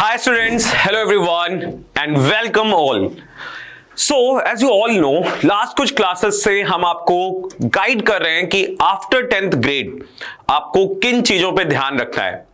Hi students, hello everyone and welcome all. So as you all know, last कुछ classes से हम आपको guide कर रहे हैं कि आफ्टर 10th ग्रेड आपको किन चीजों पे ध्यान रखना है।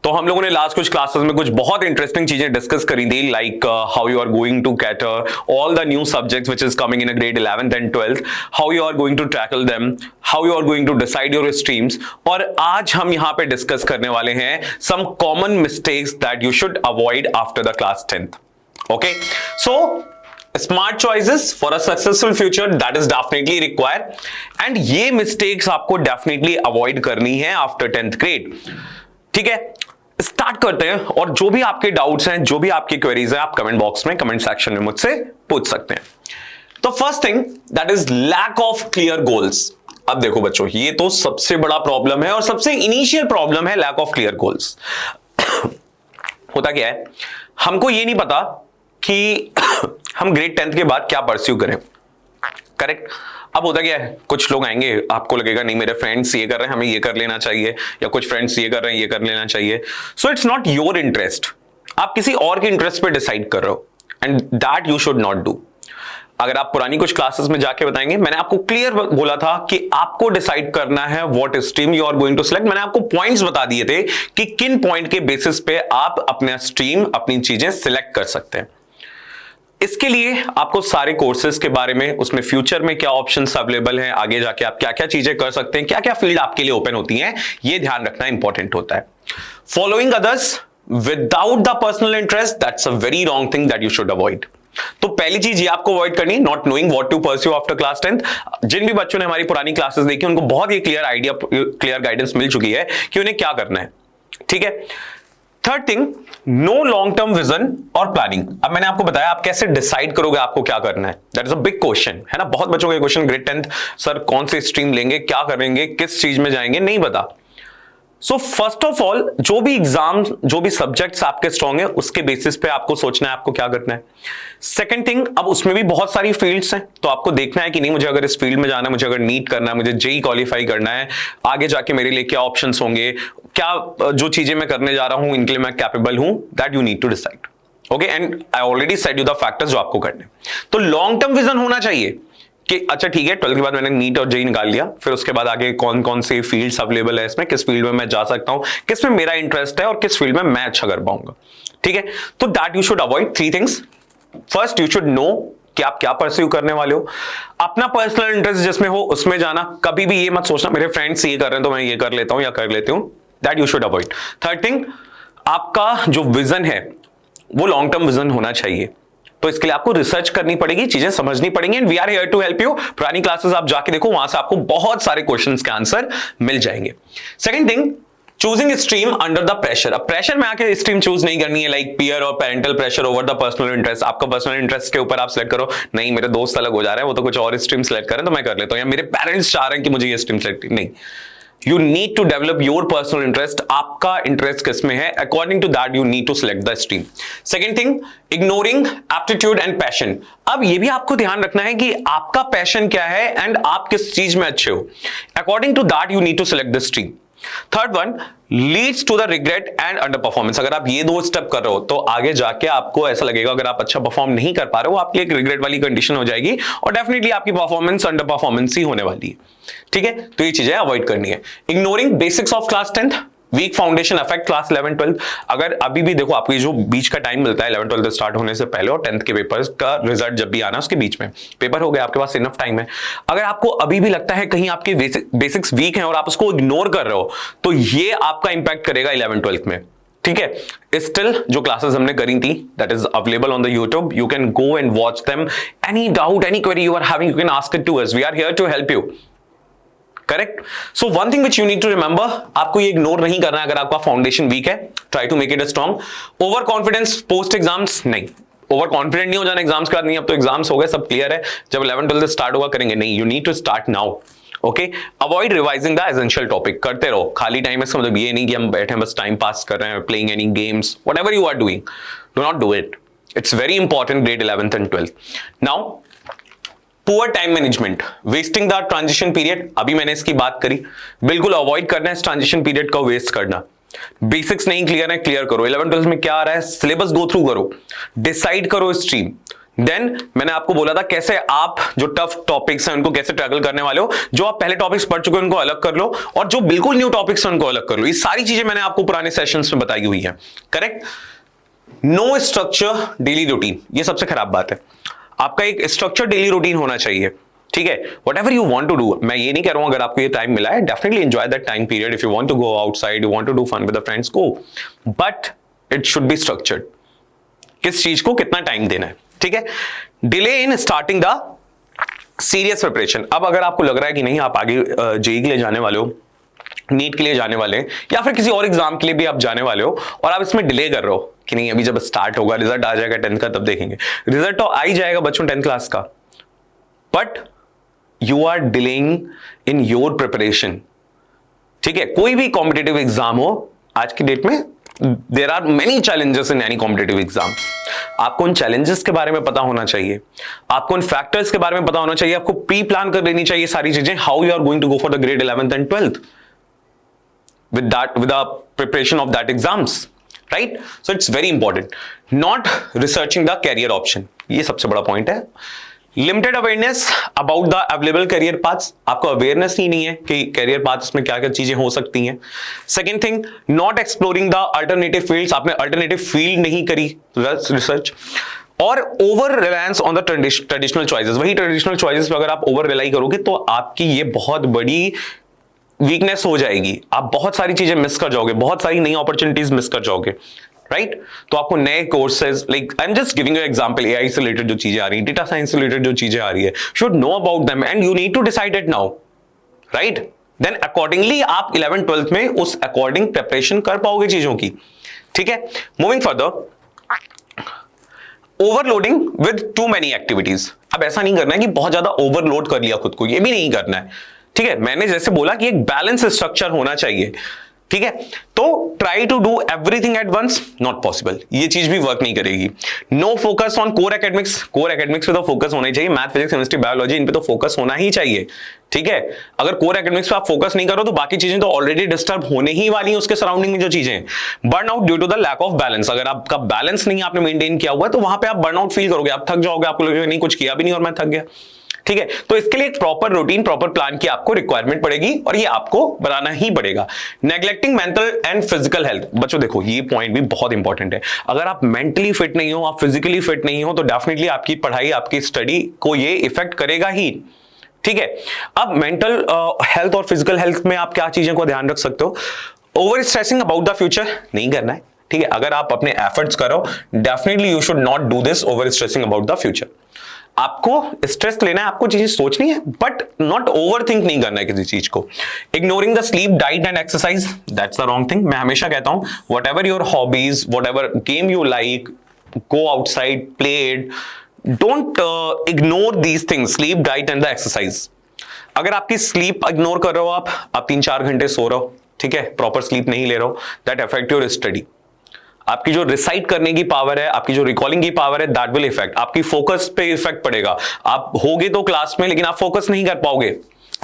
तो हम लोगों ने लास्ट कुछ क्लासेस में कुछ बहुत इंटरेस्टिंग चीजें डिस्कस करी थी, like how you are going to cater all the new subjects which is coming in a grade 11th and 12th, how you are going to tackle them, how you are going to decide your streams. और आज हम यहां पे discuss करने वाले हैं some common mistakes that you should avoid after the class 10th। Okay, so smart choices for a successful future that is definitely required and ये mistakes आपको डेफिनेटली अवॉइड करनी है आफ्टर 10th ग्रेड। ठीक है, start करते हैं और जो भी आपके डाउट्स हैं, जो भी आपकी क्वेरीज हैं, आप कमेंट बॉक्स में, कमेंट सेक्शन में मुझसे पूछ सकते हैं। तो first thing that is lack of clear goals. अब देखो बच्चों, ये तो सबसे बड़ा प्रॉब्लम है और सबसे इनिशियल प्रॉब्लम है, लैक ऑफ क्लियर गोल्स। होता क्या है, हमको ये नहीं पता कि हम ग्रेड 10th के बाद क्या परस्यू करें। करेक्ट। अब होता क्या है, कुछ लोग आएंगे, आपको लगेगा नहीं मेरे फ्रेंड्स ये कर रहे हैं, हमें ये कर लेना चाहिए, या कुछ फ्रेंड्स ये कर रहे हैं, ये कर लेना चाहिए। So it's not your interest, आप किसी और के इंटरेस्ट पे डिसाइड कर रहे हो and that you should not do. अगर आप पुरानी कुछ क्लासेस में जाके बताएंगे, मैंने आपको क्लियर बोला था कि आपको डिसाइड करना है what stream you are going to select. मैंने आपको पॉइंट्स बता दिए थे कि किन पॉइंट के बेसिस पे आप अपना स्ट्रीम, अपनी चीजें सिलेक्ट कर सकते हैं। इसके लिए आपको सारे कोर्सेज के बारे में, उसमें फ्यूचर में क्या ऑप्शंस अवेलेबल हैं, आगे जाके आप क्या क्या चीजें कर सकते हैं, क्या क्या फील्ड आपके लिए ओपन होती हैं, ये ध्यान रखना इंपॉर्टेंट होता है। Following others without the personal interest, that's a very wrong thing that you should avoid. तो पहली चीज ये आपको अवॉइड करनी, not knowing what to pursue after class 10th। जिन भी बच्चों ने हमारी पुरानी क्लासेस देखी, उनको बहुत ही क्लियर आइडिया, क्लियर गाइडेंस मिल चुकी है कि उन्हें क्या करना है। ठीक है। Third thing, no long term vision और प्लानिंग। अब मैंने आपको बताया आप कैसे डिसाइड करोगे आपको क्या करना है, that is a big question, है ना। बहुत बच्चों के क्वेश्चन ग्रेड 10th, सर कौन सी स्ट्रीम लेंगे, क्या करेंगे, किस चीज में जाएंगे, नहीं पता। सो फर्स्ट ऑफ ऑल, जो भी एग्जाम, जो भी सब्जेक्ट्स आपके स्ट्रॉन्ग है, उसके बेसिस पे आपको सोचना है आपको क्या करना है। सेकंड थिंग, अब उसमें भी बहुत सारी फील्ड्स हैं, तो आपको देखना है कि नहीं मुझे अगर इस फील्ड में जाना है, मुझे अगर नीट करना है, मुझे जेई क्वालिफाई करना है, आगे जाके मेरे लिए क्या ऑप्शंस होंगे, क्या जो चीजें मैं करने जा रहा हूं इनके लिए मैं कैपेबल हूं, that you need to decide. Okay, and I already said you the factors जो आपको करने। तो लॉन्ग टर्म विजन होना चाहिए कि अच्छा ठीक है, 12th के बाद मैंने नीट और जेई निकाल लिया, फिर उसके बाद आगे कौन कौन से फील्ड्स अवेलेबल है, इसमें किस फील्ड में मैं जा सकता हूं, किस में मेरा इंटरेस्ट है और किस फील्ड में मैं अच्छा कर पाऊंगा। ठीक है, तो that you should avoid three things. First, you should know कि आप क्या परस्यू करने वाले हो, अपना पर्सनल इंटरेस्ट जिसमें हो उसमें जाना। कभी भी ये मत सोचना मेरे फ्रेंड्स ये कर रहे हैं तो मैं ये कर लेता हूं या कर लेती हूं, that you should avoid. Third thing, आपका जो विजन है वो लॉन्ग टर्म विजन होना चाहिए। तो इसके लिए आपको रिसर्च करनी पड़ेगी, चीजें समझनी पड़ेंगी and we are here to help you. पुरानी क्लासेस आप जाके देखो, वहां से आपको बहुत सारे क्वेश्चंस के आंसर मिल जाएंगे। Second thing, choosing stream under the pressure. अब प्रेशर में आके स्ट्रीम चूज नहीं करनी है, लाइक पीयर और parental pressure over the personal interest. आपका पर्सनल इंटरेस्ट के ऊपर आप सिलेक्ट करो, नहीं मेरे दोस्त अलग हो जा रहे हैं, वो तो कुछ और स्ट्रीम सिलेक्ट करें तो मैं कर लेता हूं, या मेरे पेरेंट्स चाह रहे हैं कि मुझे ये स्ट्रीम सिलेक्ट, नहीं। You need to develop your personal interest. आपका इंटरेस्ट किसमें है, according to that you need to select the stream. Second thing, ignoring aptitude and passion. अब ये भी आपको ध्यान रखना है कि आपका पैशन क्या है एंड आप किस चीज में अच्छे हो। According to that you need to select the stream. Third one, leads to the regret and under performance. अगर आप ये दो स्टेप कर रहे हो तो आगे जाके आपको ऐसा लगेगा अगर आप अच्छा परफॉर्म नहीं कर पा रहे हो, आपके लिए एक रिग्रेट वाली कंडीशन हो जाएगी और डेफिनेटली आपकी परफॉर्मेंस अंडर परफॉर्मेंस ही होने वाली है। ठीक है, तो ये चीजें अवॉइड करनी है। Ignoring basics of class 10th, weak foundation affect class 11 12। अगर अभी भी देखो आपको जो बीच का टाइम मिलता है 11 12 स्टार्ट होने से पहले और 10th के पेपर्स का रिजल्ट जब भी आना उसके बीच में पेपर हो गया, आपके पास इनफ टाइम है। अगर आपको अभी भी लगता है कहीं आपके बेसिक्स वीक हैं और आप उसको इग्नोर कर रहे हो, तो ये आपका इंपैक्ट करेगा 11 12 में। ठीक है, स्टिल जो क्लासेस हमने करी थी that is available on the YouTube, you can go and watch them. Any doubt, any query you are having, you can ask it to us, we are here to help you. Correct. So one thing which you need to remember, आपको ये ignore नहीं करना है अगर आपका foundation weak है, try to make it strong. Over confidence post exams, नहीं, over confident नहीं हो जाना एग्जाम्स के बाद, नहीं अब तो एग्जाम्स हो गए सब क्लियर है, जब 11 12 स्टार्ट होगा करेंगे, नहीं, you need to start now. Okay, avoid revising the essential topic. करते रहो, खाली टाइम में इसका मतलब ये नहीं कि हम बैठे बस टाइम पास कर रहे हैं, playing any games, whatever you are doing, do not do it. It's very important grade 11th and 12th। Now poor time management, wasting the transition period, अभी मैंने इसकी बात करी, बिल्कुल अवॉइड करना है इस ट्रांजिशन पीरियड को वेस्ट करना। बेसिक्स नहीं क्लियर है, क्लियर करो। 11th-12th में क्या आ रहा है, सिलेबस गो थ्रू करो, डिसाइड करो स्ट्रीम। देन मैंने आपको बोला था कैसे आप जो टफ टॉपिक्स हैं उनको कैसे टैकल करने वाले हो, जो आप पहले टॉपिक्स पढ़ चुके हो उनको अलग कर लो, और जो बिल्कुल न्यू टॉपिक्स हैं उनको अलग कर लो। ये सारी चीजें मैंने आपको पुराने सेशंस में बताई हुई है, correct. No structure daily routine, ये सबसे खराब बात है। आपका एक स्ट्रक्चर डेली रूटीन होना चाहिए, ठीक है। Whatever you want to do, मैं ये नहीं कह रहा हूं अगर आपको ये टाइम मिला है, definitely enjoy that time period. If you want to go outside, you want to do fun with the friends, go, but it should be structured. किस चीज को कितना टाइम देना है, ठीक है। Delay in starting the serious preparation. अब अगर आपको लग रहा है कि नहीं आप आगे जेईई के लिए जाने वाले हो, नीट के लिए जाने वाले हैं, या फिर किसी और एग्जाम के लिए भी आप जाने वाले हो, और आप इसमें डिले कर रहे हो कि नहीं अभी जब स्टार्ट होगा, रिजल्ट आ जाएगा 10th का तब देखेंगे, रिजल्ट तो आ ही जाएगा बच्चों 10th क्लास का, but you are delaying in your preparation, ठीक है। कोई भी कॉम्पिटेटिव एग्जाम हो आज की डेट में, there are many challenges in any competitive exam. आपको उन चैलेंजेस के बारे में पता होना चाहिए, आपको उन फैक्टर्स के बारे में पता होना चाहिए, आपको प्री प्लान कर लेनी चाहिए सारी चीजें, how you are going to go for the grade 11th and 12th with the preparation of that exams, right? So it's very important. Not researching the career option, ये सबसे बड़ा पॉइंट है। Limited awareness about the available career paths, आपको awareness ही नहीं है कि career paths में क्या क्या चीजें हो सकती हैं। Second thing, not exploring the alternative fields, आपने अल्टरनेटिव फील्ड नहीं करी रिसर्च, और over reliance on the traditional choices. वही ट्रेडिशनल चॉइसेस पे अगर आप ओवर रिलाई करोगे तो आपकी ये बहुत बड़ी वीकनेस हो जाएगी, आप बहुत सारी चीजें मिस कर जाओगे, बहुत सारी नई अपॉर्चुनिटीज मिस कर जाओगे, राइट। तो आपको नए courses, like I am just giving you example, AI से रिलेटेड जो चीजें आ रही है, डेटा साइंस से रिलेटेड जो चीजें आ रही है, should know about them and you need to decide it now, right. Then accordingly आप 11th-12th में उस अकॉर्डिंग प्रिपरेशन कर पाओगे चीजों की, ठीक है। Moving further, overloading with two many activities. अब ऐसा नहीं करना है कि बहुत ज्यादा ओवरलोड कर लिया खुद को, ये भी नहीं करना है, ठीक है। मैंने जैसे बोला कि एक बैलेंस स्ट्रक्चर होना चाहिए, ठीक है। तो try to do everything at once, not possible, ये चीज भी वर्क नहीं करेगी। No focus on core academics, core academics पे तो फोकस होना ही चाहिए, मैथ, फिजिक्स, केमिस्ट्री, बायोलॉजी, इन पे तो फोकस होना ही चाहिए, ठीक है। अगर कोर एकेडमिक्स पे आप फोकस नहीं करो तो बाकी चीजें तो ऑलरेडी डिस्टर्ब होने ही वाली हैं, उसके सराउंडिंग में जो चीजें। Burn out due to the lack of balance, अगर आपका बैलेंस नहीं आपने मेंटेन किया हुआ है तो वहां पे आप बर्न आउट फील करोगे, आप थक जाओगे, आपको लगेगा नहीं कुछ किया भी नहीं और मैं थक गया, ठीक है। तो इसके लिए एक प्रॉपर रूटीन, प्रॉपर प्लान की आपको रिक्वायरमेंट पड़ेगी और ये आपको बनाना ही पड़ेगा। Neglecting mental and physical health, बच्चों देखो ये पॉइंट भी बहुत इंपॉर्टेंट है। अगर आप मेंटली फिट नहीं हो, आप फिजिकली फिट नहीं हो, तो डेफिनेटली आपकी पढ़ाई, आपकी स्टडी को ये इफेक्ट करेगा ही, ठीक है। अब मेंटल हेल्थ और फिजिकल हेल्थ में आप क्या चीजों को ध्यान रख सकते हो, over stressing about the future नहीं करना है, ठीक है। अगर आप अपने एफर्ट्स करो, definitely you should not do this over stressing about the future. आपको स्ट्रेस लेना है, आपको चीजें सोचनी है, बट नॉट ओवर थिंक नहीं करना है किसी चीज को। Ignoring the sleep, diet and exercise, that's the wrong thing. मैं हमेशा कहता हूं, what ever your hobbies, what ever game you like, go outside, play it, don't ignore these things, sleep, diet and the exercise. अगर आपकी sleep ignore कर रहे हो, आप 3-4 घंटे सो रहे हो, ठीक है, प्रॉपर स्लीप नहीं ले रहे हो, दैट अफेक्ट योर स्टडी। आपकी जो रिसाइट करने की पावर है, आपकी जो रिकॉलिंग की पावर है, दैट विल इफेक्ट, आपकी फोकस पे इफेक्ट पड़ेगा। आप होगे तो क्लास में लेकिन आप फोकस नहीं कर पाओगे,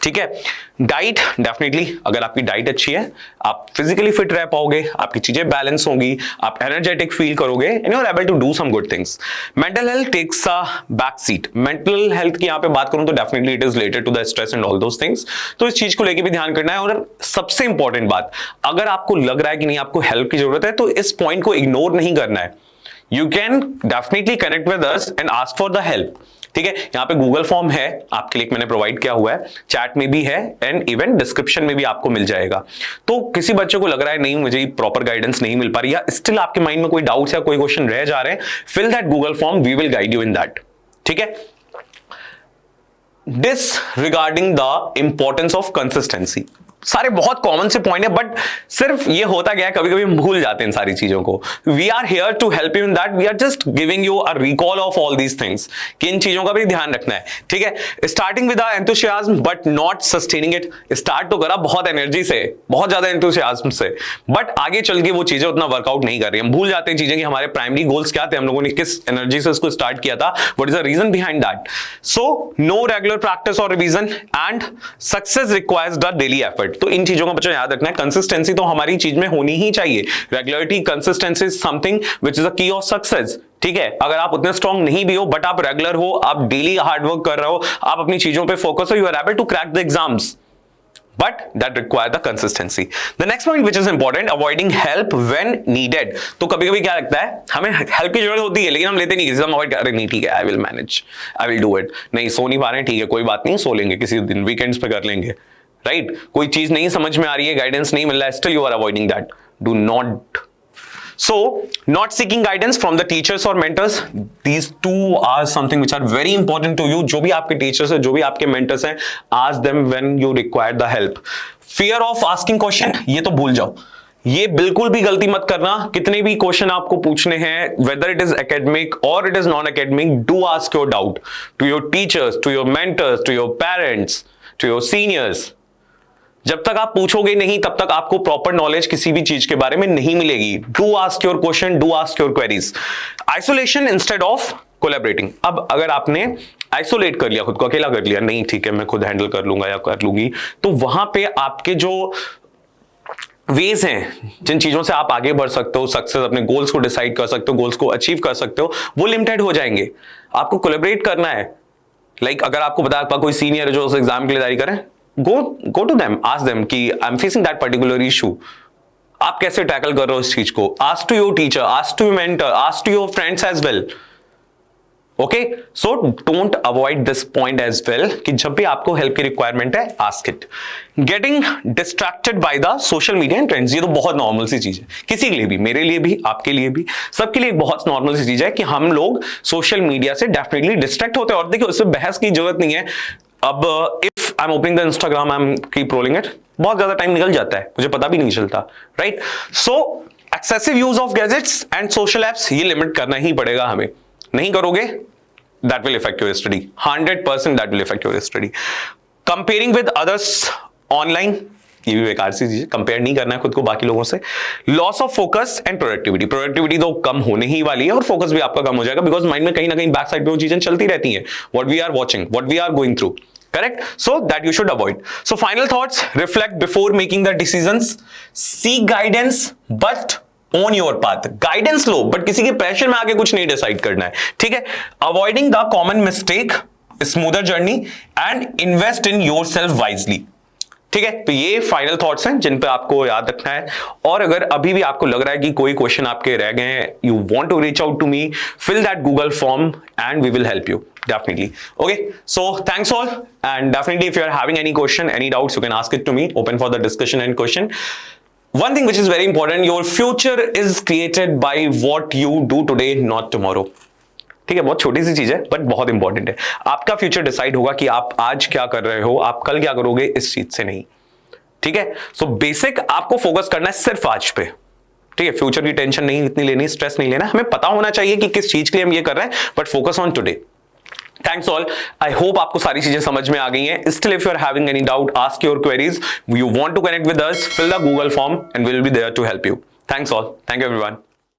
ठीक है। डाइट, डेफिनेटली अगर आपकी डाइट अच्छी है, आप फिजिकली फिट रह पाओगे, आपकी चीजें बैलेंस होंगी, आप एनर्जेटिक फील करोगे and you are able to do some good things. Mental health takes a back seat. Mental health की यहां पे बात करूं तो definitely it is related to the stress and all those things, तो इस चीज को लेके भी ध्यान करना है। और सबसे इंपॉर्टेंट बात, अगर आपको लग रहा है कि नहीं आपको हेल्प की जरूरत है तो इस पॉइंट को इग्नोर नहीं करना है। You can definitely connect with us and ask for the help, ठीक है। यहाँ पे गूगल फॉर्म है आपके लिए, मैंने प्रोवाइड किया हुआ है, चैट में भी है एंड इवन डिस्क्रिप्शन में भी आपको मिल जाएगा। तो किसी बच्चे को लग रहा है नहीं मुझे प्रॉपर गाइडेंस नहीं मिल पा रही, या स्टिल आपके माइंड में कोई डाउट्स या कोई क्वेश्चन रह जा रहे हैं, fill that Google form, we will guide you in that, ठीक है। Disregarding the importance of consistency, सारे बहुत कॉमन से पॉइंट है, बट सिर्फ ये होता गया कभी कभी हम भूल जाते हैं इन सारी चीजों को। We are here to help you in that, we are just giving you a recall of all these things कि इन चीजों का भी ध्यान रखना है, ठीक है। Starting with enthusiasm but not sustaining it, start तो करा बहुत एनर्जी से, बहुत ज्यादा एंथुसियाज्म से, बट आगे चल के वो चीजें उतना वर्कआउट नहीं कर रही, हम भूल जाते हैं चीजें कि हमारे प्राइमरी गोल्स क्या थे, हम लोगों ने किस एनर्जी से इसको स्टार्ट किया था, what is the reason behind that. So no regular practice और revision and success requires the daily effort. Effort. तो इन चीजों का बच्चों याद रखना है। कंसिस्टेंसी तो हमारी चीज में होनी ही चाहिए। Regularity, consistency is something which is a की ऑफ सक्सेस। ठीक है, अगर आप उतने स्ट्रॉन्ग नहीं भी हो बट आप रेगुलर हो, आप डेली हार्डवर्क कर रहे हो, आप अपनी चीजों पे फोकस हो, you are able to crack the exams, but that require the consistency. The next point which is important, avoiding help when needed. तो कभी कभी क्या लगता है हमें हेल्प की जरूरत होती है लेकिन हम लेते नहीं, किसी हम अवॉइड कर रहे, नहीं ठीक है I will manage, I will do it, नहीं सो नहीं पा रहे हैं, ठीक है कोई बात नहीं, सो लेंगे किसी दिन, वीकेंड्स पे कर लेंगे, राइट? कोई चीज नहीं समझ में आ रही है, गाइडेंस नहीं मिल रहा है, still you are avoiding that. Do not. So, not seeking guidance from the teachers or mentors, these two are something which are very important to you. जो भी आपके teachers हैं, जो भी आपके mentors हैं, ask them when you require the help. Fear of asking question, ये तो भूल जाओ, ये बिल्कुल भी गलती मत करना. कितने भी क्वेश्चन आपको पूछने हैं, whether it is academic or it is non-academic, do ask your doubt to your teachers, to your mentors, to your parents, to your seniors. जब तक आप पूछोगे नहीं तब तक आपको प्रॉपर नॉलेज किसी भी चीज के बारे में नहीं मिलेगी. Do ask your question, do ask your queries. Isolation instead of collaborating. अब अगर आपने आइसोलेट कर लिया, खुद को अकेला कर लिया, नहीं ठीक है मैं खुद हैंडल कर लूंगा या कर लूंगी, तो वहां पे आपके जो वेज हैं, जिन चीजों से आप आगे बढ़ सकते हो, सक्सेस, अपने गोल्स को डिसाइड कर सकते हो, गोल्स को अचीव कर सकते हो, वो लिमिटेड हो जाएंगे. आपको कोलैबोरेट करना है. अगर आपको पता है कोई सीनियर है जो उस एग्जाम के लिए तैयारी करें, go to them, ask them कि I'm facing that particular issue. आप कैसे टैकल कर रहे हो इस चीज को? Ask to your teacher, ask to your mentor, ask to your friends as well. Okay, so don't avoid this point as well कि जब भी आपको हेल्प की रिक्वायरमेंट है, ask it. Getting distracted by the social media and trends, ये तो बहुत normal सी चीज है किसी के लिए भी, मेरे लिए भी, आपके लिए भी, सबके लिए बहुत नॉर्मल सी चीज है कि हम लोग सोशल मीडिया से डेफिनेटली डिस्ट्रैक्ट होते हैं. और देखिए उससे बहस की जरूरत नहीं है. अब if I am opening the Instagram, I am keep rolling it, बहुत ज्यादा टाइम निकल जाता है, मुझे पता भी नहीं चलता, right? So excessive use of gadgets and social apps, ये लिमिट करना ही पड़ेगा हमें. नहीं करोगे, that will effect your study, 100% that will effect your study. Comparing with others online, ये भी बेकार सी चीज है, कंपेयर नहीं करना है खुद को बाकी लोगों से. Loss of focus and productivity. Productivity तो कम होने ही वाली है और फोकस भी आपका कम हो जाएगा, बिकॉज माइंड में कहीं ना कहीं बैक साइड पे वो चीजें चलती रहती हैं. What we are watching, what we are going through, correct? So that you should avoid. So final thoughts, reflect before making the decisions, seek guidance but on your path. Guidance low but किसी के pressure में आके कुछ नहीं decide करना है, ठीक है? Avoiding the common mistake, smoother journey and invest in yourself wisely. ठीक है, तो ये फाइनल थॉट्स हैं जिन पे आपको याद रखना है. और अगर अभी भी आपको लग रहा है कि कोई क्वेश्चन आपके रह गए हैं, you want to reach out to me, fill that Google form and we will help you definitely. Okay, so thanks all, and definitely if you are having any question, any doubts, you can ask it to me. Open for the discussion and question. One thing which is very important, your future is created by what you do today, not tomorrow. ठीक है, बहुत छोटी सी चीज है but बहुत important है. आपका future decide होगा कि आप आज क्या कर रहे हो, आप कल क्या करोगे, इस चीज से नहीं. ठीक है, सो बेसिक आपको फोकस करना है सिर्फ आज पे. ठीक है, फ्यूचर की टेंशन नहीं इतनी लेनी, स्ट्रेस नहीं लेना. हमें पता होना चाहिए कि किस चीज के लिए हम ये कर रहे हैं, but focus on today. Thanks all. I hope आपको सारी चीजें समझ में आ गई हैं. Still, if you are having any doubt, ask your queries. You want to connect with us, fill the Google form and we'll be there to help you. Thanks all. Thank you everyone.